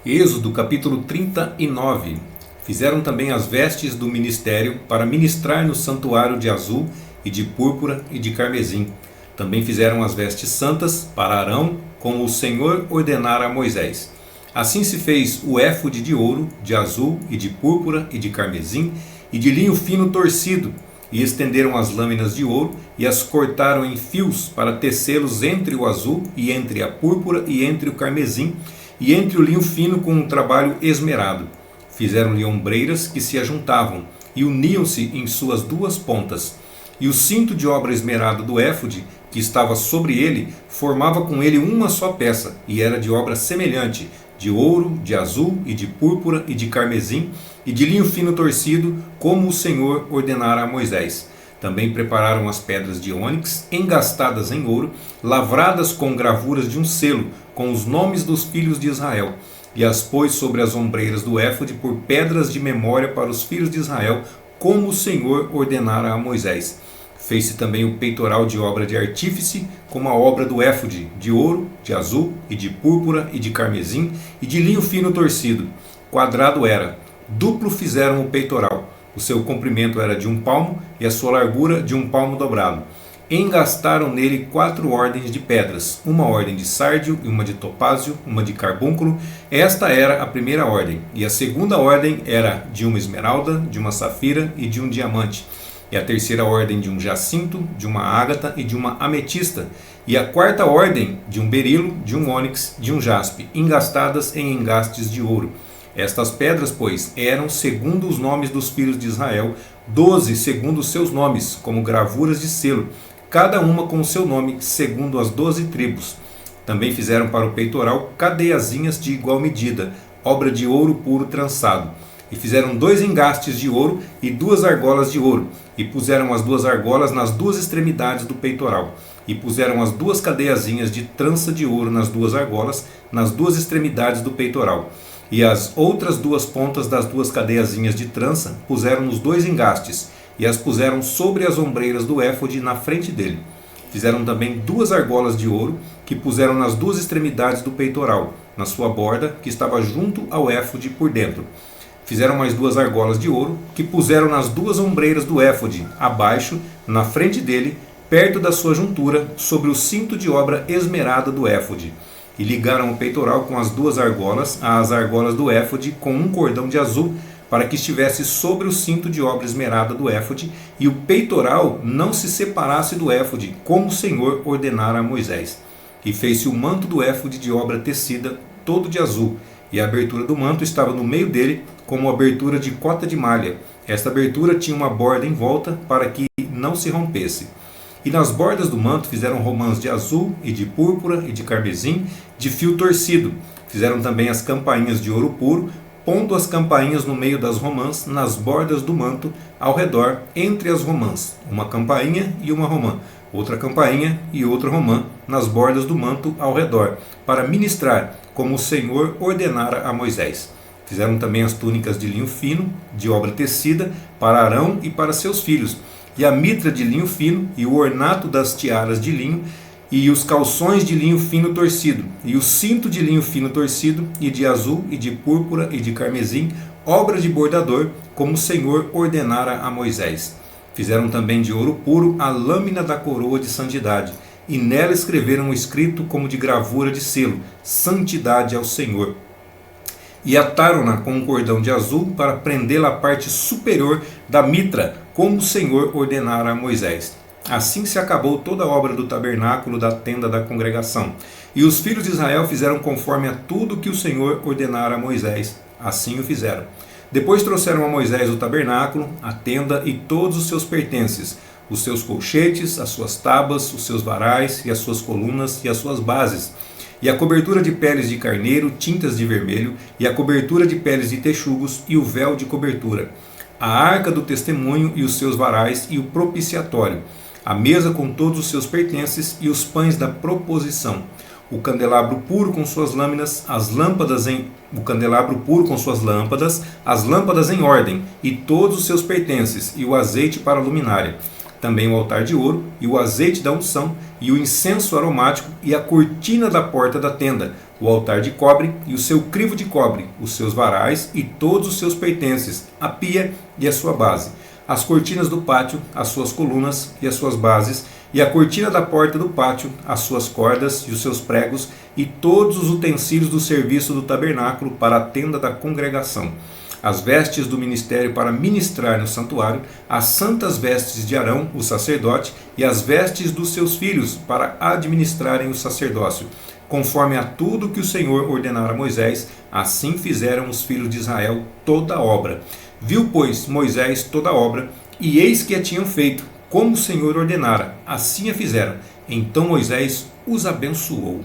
Êxodo capítulo 39. Fizeram também as vestes do ministério para ministrar no santuário de azul e de púrpura e de carmesim. Também fizeram as vestes santas para Arão, como o Senhor ordenara a Moisés. Assim se fez o éfode de ouro, de azul e de púrpura e de carmesim e de linho fino torcido, e estenderam as lâminas de ouro e as cortaram em fios para tecê-los entre o azul e entre a púrpura e entre o carmesim e entre o linho fino com um trabalho esmerado. Fizeram-lhe ombreiras que se ajuntavam e uniam-se em suas duas pontas. E o cinto de obra esmerada do éfode, que estava sobre ele, formava com ele uma só peça, e era de obra semelhante, de ouro, de azul e de púrpura e de carmesim, e de linho fino torcido, como o Senhor ordenara a Moisés. Também prepararam as pedras de ônix, engastadas em ouro, lavradas com gravuras de um selo, com os nomes dos filhos de Israel, e as pôs sobre as ombreiras do éfode por pedras de memória para os filhos de Israel, como o Senhor ordenara a Moisés. Fez-se também o peitoral de obra de artífice, como a obra do éfode, de ouro, de azul, e de púrpura, e de carmesim, e de linho fino torcido. Quadrado era. Duplo fizeram o peitoral. O seu comprimento era de 1 palmo, e a sua largura de 1 palmo dobrado. Engastaram nele 4 ordens de pedras, uma ordem de sárdio, e uma de topázio, uma de carbúnculo. Esta era a primeira ordem, e a segunda ordem era de uma esmeralda, de uma safira e de um diamante. E a terceira ordem de um jacinto, de uma ágata e de uma ametista. E a quarta ordem de um berilo, de um ônix, de um jaspe, engastadas em engastes de ouro. Estas pedras, pois, eram segundo os nomes dos filhos de Israel, 12 segundo os seus nomes, como gravuras de selo, cada uma com o seu nome, segundo as 12 tribos. Também fizeram para o peitoral cadeiazinhas de igual medida, obra de ouro puro trançado. E fizeram 2 engastes de ouro e 2 argolas de ouro, e puseram as 2 argolas nas 2 extremidades do peitoral. E puseram as 2 cadeiazinhas de trança de ouro nas 2 argolas, nas 2 extremidades do peitoral. E as outras 2 pontas das 2 cadeiazinhas de trança puseram nos 2 engastes, e as puseram sobre as ombreiras do éfode na frente dele. Fizeram também 2 argolas de ouro, que puseram nas 2 extremidades do peitoral, na sua borda, que estava junto ao éfode por dentro. Fizeram mais 2 argolas de ouro, que puseram nas 2 ombreiras do éfode, abaixo, na frente dele, perto da sua juntura, sobre o cinto de obra esmerada do éfode. E ligaram o peitoral com as 2 argolas, às argolas do éfode, com um cordão de azul, para que estivesse sobre o cinto de obra esmerada do éfode, e o peitoral não se separasse do éfode, como o Senhor ordenara a Moisés. E fez-se o manto do éfode de obra tecida, todo de azul, e a abertura do manto estava no meio dele, como abertura de cota de malha. Esta abertura tinha uma borda em volta, para que não se rompesse. E nas bordas do manto fizeram romãs de azul, e de púrpura, e de carmesim, de fio torcido. Fizeram também as campainhas de ouro puro, pondo as campainhas no meio das romãs, nas bordas do manto, ao redor, entre as romãs, uma campainha e uma romã, outra campainha e outra romã, nas bordas do manto ao redor, para ministrar, como o Senhor ordenara a Moisés. Fizeram também as túnicas de linho fino, de obra tecida, para Arão e para seus filhos, e a mitra de linho fino, e o ornato das tiaras de linho, e os calções de linho fino torcido, e o cinto de linho fino torcido, e de azul, e de púrpura, e de carmesim, obra de bordador, como o Senhor ordenara a Moisés. Fizeram também de ouro puro a lâmina da coroa de santidade, e nela escreveram o escrito como de gravura de selo, santidade ao Senhor. E ataram-na com um cordão de azul para prendê-la à parte superior da mitra, como o Senhor ordenara a Moisés. Assim se acabou toda a obra do tabernáculo da tenda da congregação. E os filhos de Israel fizeram conforme a tudo que o Senhor ordenara a Moisés. Assim o fizeram. Depois trouxeram a Moisés o tabernáculo, a tenda e todos os seus pertences, os seus colchetes, as suas tábuas, os seus varais e as suas colunas e as suas bases, e a cobertura de peles de carneiro, tintas de vermelho, e a cobertura de peles de texugos e o véu de cobertura, a arca do testemunho e os seus varais e o propiciatório, a mesa com todos os seus pertences e os pães da proposição, o candelabro puro com suas lâminas, o candelabro puro com suas lâmpadas, as lâmpadas em ordem e todos os seus pertences e o azeite para a luminária. também o altar de ouro, e o azeite da unção, e o incenso aromático, e a cortina da porta da tenda, o altar de cobre, e o seu crivo de cobre, os seus varais, e todos os seus pertences, a pia e a sua base, as cortinas do pátio, as suas colunas e as suas bases, e a cortina da porta do pátio, as suas cordas e os seus pregos, e todos os utensílios do serviço do tabernáculo para a tenda da congregação, as vestes do ministério para ministrar no santuário, as santas vestes de Arão, o sacerdote, e as vestes dos seus filhos para administrarem o sacerdócio, conforme a tudo que o Senhor ordenara a Moisés, assim fizeram os filhos de Israel toda a obra. Viu, pois, Moisés toda a obra, e eis que a tinham feito, como o Senhor ordenara, assim a fizeram. Então Moisés os abençoou.